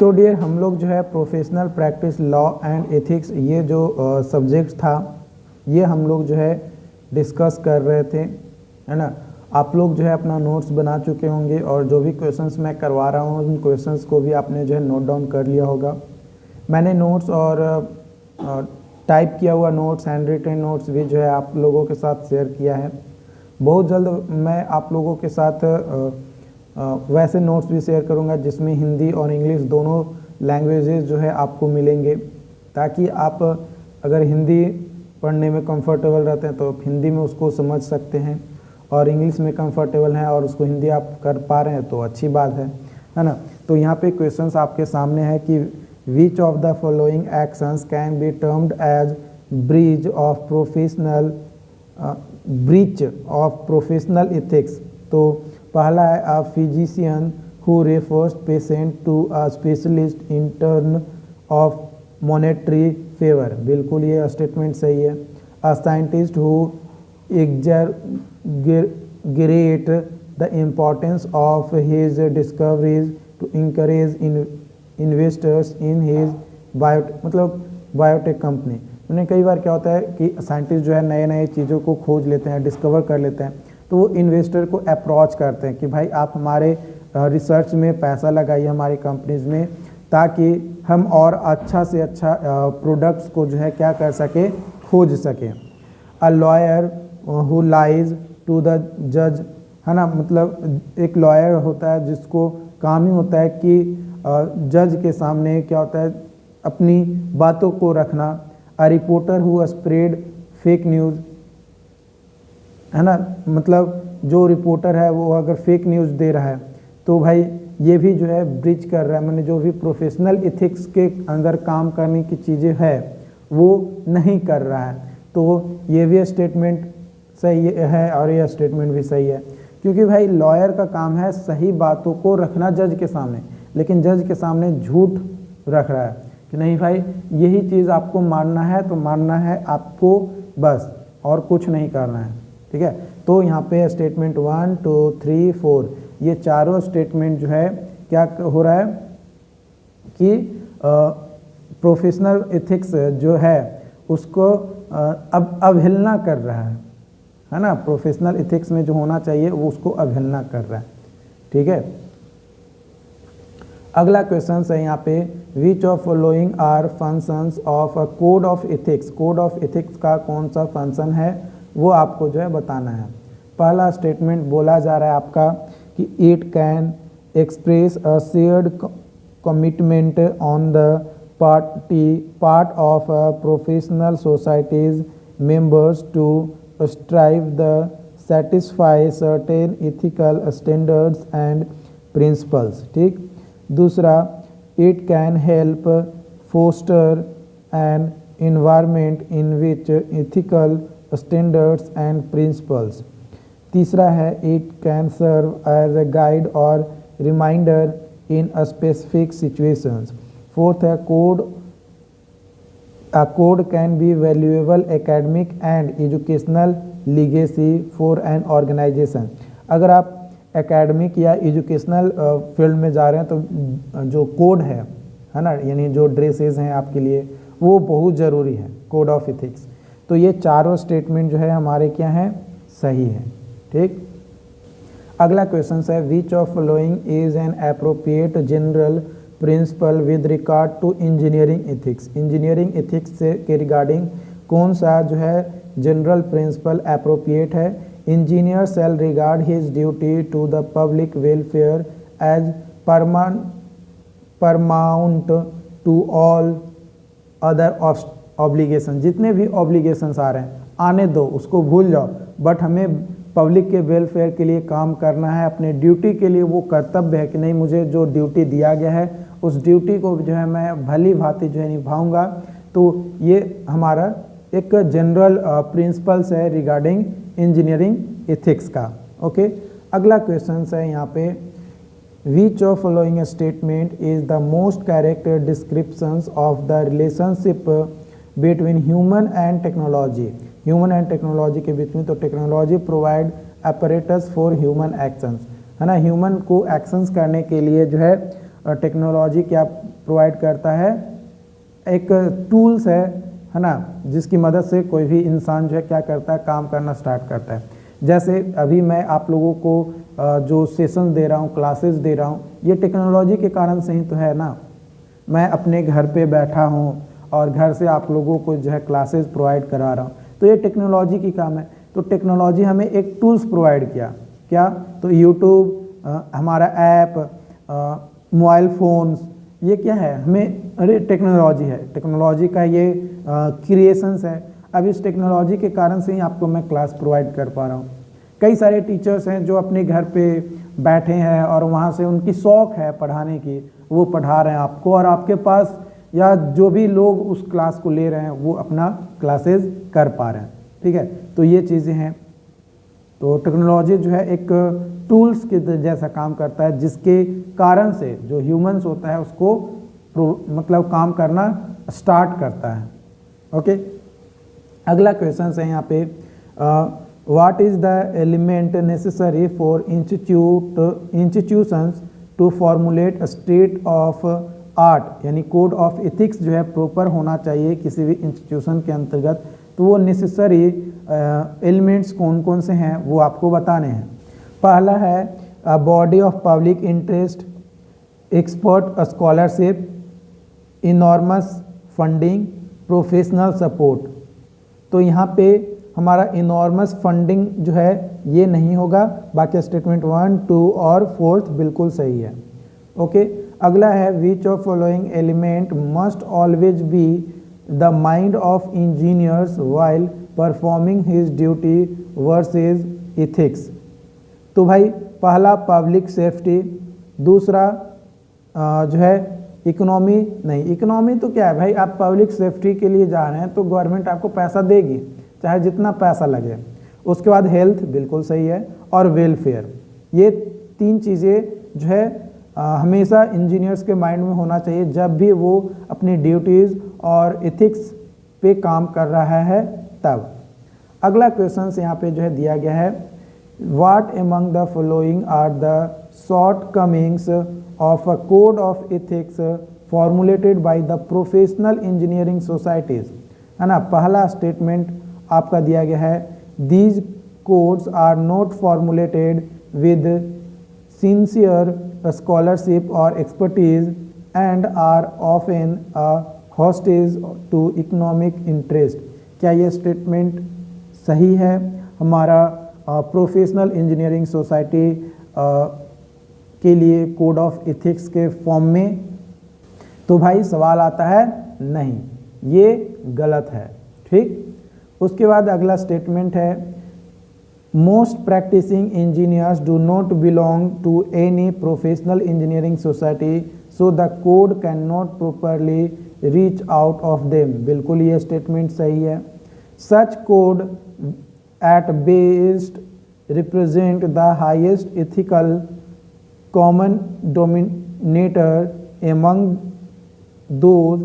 तो डियर हम लोग जो है professional practice law and ethics ये जो सब्जेक्ट था ये हम लोग जो है डिस्कस कर रहे थे, है ना। आप लोग जो है अपना नोट्स बना चुके होंगे और जो भी क्वेश्चंस मैं करवा रहा हूँ उन क्वेश्चंस को भी आपने जो है नोट डाउन कर लिया होगा। मैंने नोट्स और टाइप किया हुआ नोट्स, हैंड रिटन नोट्स भी जो है आप लोगों के साथ शेयर किया है। बहुत जल्द मैं आप लोगों के साथ वैसे नोट्स भी शेयर करूंगा जिसमें हिंदी और इंग्लिश दोनों लैंग्वेजेस जो है आपको मिलेंगे, ताकि आप अगर हिंदी पढ़ने में कंफर्टेबल रहते हैं तो हिंदी में उसको समझ सकते हैं, और इंग्लिश में कंफर्टेबल हैं और उसको हिंदी आप कर पा रहे हैं तो अच्छी बात है ना। तो यहाँ पे क्वेश्चंस आपके सामने है कि which of the following actions can be termed as breach of professional ethics. तो पहला है a physician who refers patient to a specialist in term of monetary favour, बिल्कुल ये स्टेटमेंट सही है। A scientist who exaggerate the importance of his discoveries to encourage investors in his biotech company. उन्हें कई बार क्या होता है कि साइंटिस्ट जो है नए नए चीज़ों को खोज लेते हैं, डिस्कवर कर लेते हैं, तो वो इन्वेस्टर को अप्रोच करते हैं कि भाई आप हमारे रिसर्च में पैसा लगाइए हमारी कंपनीज में, ताकि हम और अच्छा से अच्छा प्रोडक्ट्स को जो है क्या कर सके, खोज सकें। A lawyer who lies to the जज, है ना, मतलब एक लॉयर होता है जिसको काम ही होता है कि जज के सामने क्या होता है अपनी बातों को रखना। A reporter who spread fake news, है ना, मतलब जो रिपोर्टर है वो अगर फेक न्यूज़ दे रहा है तो भाई ये भी जो है ब्रीच कर रहा है, मैंने जो भी प्रोफेशनल एथिक्स के अंदर काम करने की चीज़ें है वो नहीं कर रहा है। तो ये भी स्टेटमेंट सही है और ये स्टेटमेंट भी सही है, क्योंकि भाई लॉयर का काम है सही बातों को रखना जज के सामने, लेकिन जज के सामने झूठ रख रहा है कि नहीं भाई यही चीज़ आपको मानना है तो मानना है आपको, बस और कुछ नहीं करना है, ठीक है। तो यहाँ पे स्टेटमेंट 1 2 3 4 ये चारों स्टेटमेंट जो है क्या हो रहा है कि प्रोफेशनल एथिक्स जो है उसको अब अवहेलना कर रहा है ना। प्रोफेशनल एथिक्स में जो होना चाहिए वो उसको अवहेलना कर रहा है, ठीक है। अगला क्वेश्चन है यहाँ पे which of following are functions of a code of ethics. Code of ethics का कौन सा फंक्शन है वो आपको जो है बताना है। पहला स्टेटमेंट बोला जा रहा है आपका कि it can express a shared commitment on the part of professional societies members to strive the satisfy certain ethical standards and principles, ठीक। दूसरा it can help foster an environment in which ethical standards and principles। तीसरा है it can serve as a guide or reminder in a specific situations। Fourth है A code can be valuable academic and educational legacy for an organization। अगर आप academic या educational field में जा रहे हैं तो जो कोड है ना, यानी जो ड्रेसेस हैं आपके लिए वो बहुत ज़रूरी है, कोड ऑफ एथिक्स। तो ये चारों स्टेटमेंट जो है हमारे क्या हैं, सही है, ठीक। अगला क्वेश्चन है which of following is an appropriate general principle with regard to engineering ethics. Engineering ethics से के रिगार्डिंग कौन सा जो है जनरल प्रिंसिपल एप्रोप्रिएट है। Engineer shall regard his duty to the public welfare as paramount to all other obligation. जितने भी obligations आ रहे हैं आने दो, उसको भूल जाओ, बट हमें पब्लिक के वेलफेयर के लिए काम करना है, अपने ड्यूटी के लिए वो कर्तव्य है कि नहीं मुझे जो ड्यूटी दिया गया है उस ड्यूटी को जो है मैं भली भांति जो है निभाऊंगा। तो ये हमारा एक जनरल प्रिंसिपल्स है रिगार्डिंग इंजीनियरिंग एथिक्स का, ओके। अगला क्वेश्चन है यहाँ पे which of following statement is the most correct descriptions of the relationship between human and technology. Human and technology के बीच में, तो technology provide apparatus for human actions, है ना। ह्यूमन को एक्शंस करने के लिए जो है टेक्नोलॉजी क्या प्रोवाइड करता है, एक टूल्स है ना, जिसकी मदद से कोई भी इंसान जो है क्या करता है, काम करना स्टार्ट करता है। जैसे अभी मैं आप लोगों को जो सेशन दे रहा हूँ, क्लासेस दे रहा हूँ, ये टेक्नोलॉजी के कारण से ही तो है ना। मैं अपने घर पे बैठा हूँ और घर से आप लोगों को जो है क्लासेस प्रोवाइड करा रहा हूँ, तो ये टेक्नोलॉजी की काम है। तो टेक्नोलॉजी हमें एक टूल्स प्रोवाइड किया, क्या, तो यूट्यूब, हमारा ऐप, मोबाइल फ़ोन्स, ये क्या है, हमें अरे टेक्नोलॉजी है, टेक्नोलॉजी का ये क्रिएशंस है। अब इस टेक्नोलॉजी के कारण से ही आपको मैं क्लास प्रोवाइड कर पा रहा हूँ। कई सारे टीचर्स हैं जो अपने घर पे बैठे हैं और वहाँ से उनकी शौक़ है पढ़ाने की, वो पढ़ा रहे हैं आपको, और आपके पास या जो भी लोग उस क्लास को ले रहे हैं वो अपना क्लासेस कर पा रहे हैं। ठीक है, तो ये चीज़ें हैं। तो टेक्नोलॉजी जो है एक टूल्स के जैसा काम करता है, जिसके कारण से जो ह्यूमंस होता है उसको मतलब काम करना स्टार्ट करता है। ओके, अगला क्वेश्चन है यहाँ पे, what is the element necessary for institutions to formulate a state of art, यानी कोड ऑफ एथिक्स जो है प्रॉपर होना चाहिए किसी भी इंस्टीट्यूशन के अंतर्गत। तो वो नेसेसरी एलिमेंट्स कौन कौन से हैं वो आपको बताने हैं। पहला है a body of public interest, expert scholarship, enormous funding, professional support. तो यहाँ पे हमारा इनॉर्मस फंडिंग जो है ये नहीं होगा, बाकी स्टेटमेंट 1, 2 और 4 बिल्कुल सही है। ओके, अगला है which of following element must always be the mind of engineers while performing his duty versus ethics. तो भाई पहला पब्लिक सेफ्टी, दूसरा जो है इकोनॉमी, नहीं इकोनॉमी तो क्या है भाई, आप पब्लिक सेफ्टी के लिए जा रहे हैं तो गवर्नमेंट आपको पैसा देगी चाहे जितना पैसा लगे। उसके बाद हेल्थ बिल्कुल सही है, और वेलफेयर। ये तीन चीज़ें जो है हमेशा इंजीनियर्स के माइंड में होना चाहिए जब भी वो अपनी ड्यूटीज़ और एथिक्स पे काम कर रहा है तब। अगला क्वेश्चन यहाँ पे जो है दिया गया है, what among the following are the shortcomings of a code of ethics formulated by the professional engineering societies, है ना। पहला स्टेटमेंट आपका दिया गया है, these codes are not formulated with sincere scholarship और expertise and are often a hostage to economic interest. क्या ये स्टेटमेंट सही है हमारा प्रोफेशनल इंजीनियरिंग सोसाइटी के लिए कोड ऑफ एथिक्स के फॉर्म में? तो भाई सवाल आता है नहीं, ये गलत है। ठीक, उसके बाद अगला स्टेटमेंट है, most practicing engineers do not belong to any professional engineering society so the code can not properly reach out of them. बिल्कुल ये स्टेटमेंट सही है। Such code at best represent the highest ethical common denominator among those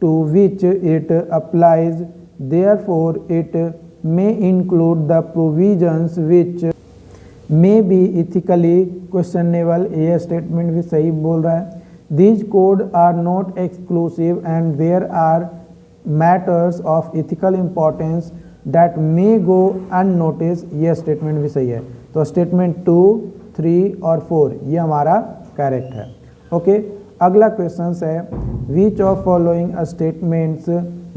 to which it applies, therefore it may include the provisions which may be ethically questionable। ये statement भी सही बोल रहा है। These codes are not exclusive and there are matters of ethical importance that may go unnoticed। ये statement भी सही है। तो स्टेटमेंट 2, 3 और 4 ये हमारा करेक्ट है। ओके, अगला क्वेश्चन है, which of following statements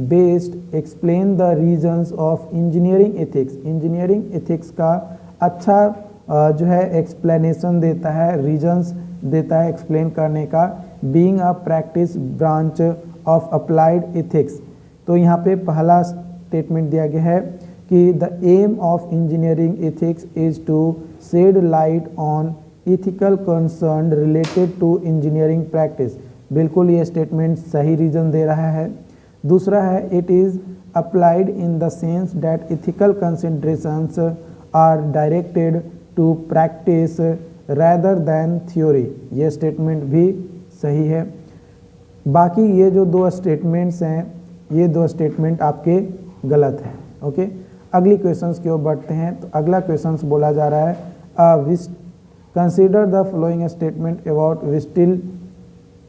based explain the reasons of engineering ethics. Engineering ethics का अच्छा जो है एक्सप्लेनेशन देता है, रीजंस देता है एक्सप्लेन करने का, being a practice branch of applied ethics. तो यहाँ पे पहला स्टेटमेंट दिया गया है कि the aim of engineering ethics is to shed light on ethical concern related to engineering practice। बिल्कुल ये स्टेटमेंट सही रीजन दे रहा है। दूसरा है, it is applied in the sense that ethical considerations are directed to practice rather than theory। ये statement भी सही है। बाकी ये जो दो स्टेटमेंट्स हैं, ये दो स्टेटमेंट आपके गलत हैं। ओके, अगली क्वेश्चंस की ओर बढ़ते हैं। तो अगला क्वेश्चंस बोला जा रहा है, consider the following statement about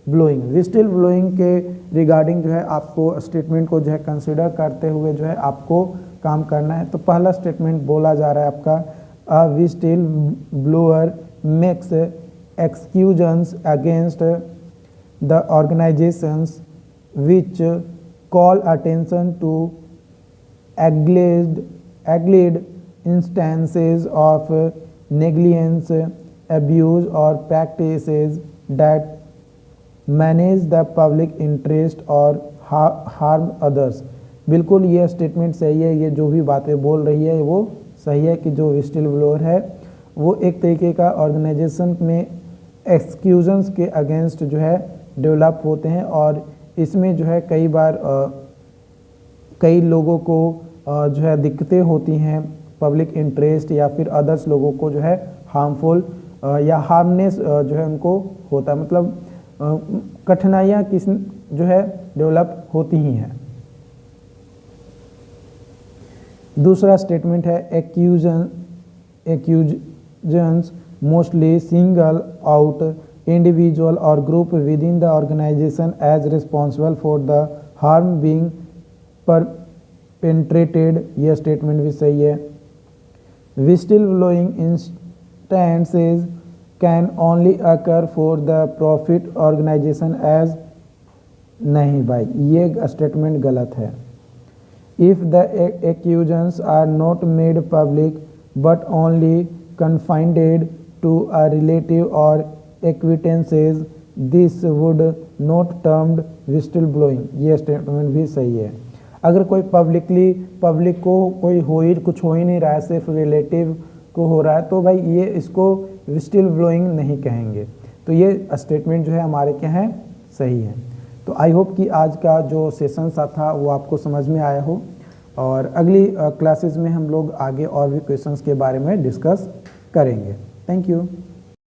blowing. Whistle blowing के रिगार्डिंग जो है आपको स्टेटमेंट को जो है कंसिडर करते हुए जो है आपको काम करना है। तो पहला स्टेटमेंट बोला जा रहा है आपका, a whistle blower makes accusations against the organizations which call attention to alleged instances of negligence, abuse or practices that manage the public interest or harm others। बिल्कुल ये स्टेटमेंट सही है, ये जो भी बातें बोल रही है वो सही है कि जो विस्टिल ब्लोअर है वो एक तरीके का ऑर्गेनाइजेशन में एक्सक्यूजन्स के अगेंस्ट जो है डेवलप होते हैं, और इसमें जो है कई बार कई लोगों को जो है दिक्कतें होती हैं, पब्लिक इंटरेस्ट या फिर अदर्स लोगों को जो है हार्मफुल या हार्मनेस जो है उनको होता है, मतलब कठिनाइयाँ किस जो है डेवलप होती ही हैं। दूसरा स्टेटमेंट है accusations mostly single out individual or group within the organization as responsible for the harm being perpetrated। यह स्टेटमेंट भी सही है। Whistle blowing instances can only occur for the profit organization as, नहीं भाई ये स्टेटमेंट गलत है। If the accusations are not made public but only confined to a relative और acquaintances, this would not termed whistle blowing। ये statement भी सही है। अगर कोई पब्लिक को कोई कुछ हो ही नहीं रहा है, सिर्फ रिलेटिव को हो रहा है, तो भाई ये इसको विस्टिल ब्लोइंग नहीं कहेंगे। तो ये स्टेटमेंट जो है हमारे क्या है, सही है। तो आई होप कि आज का जो सेशन था वो आपको समझ में आया हो, और अगली क्लासेस में हम लोग आगे और भी क्वेश्चंस के बारे में डिस्कस करेंगे। Thank you.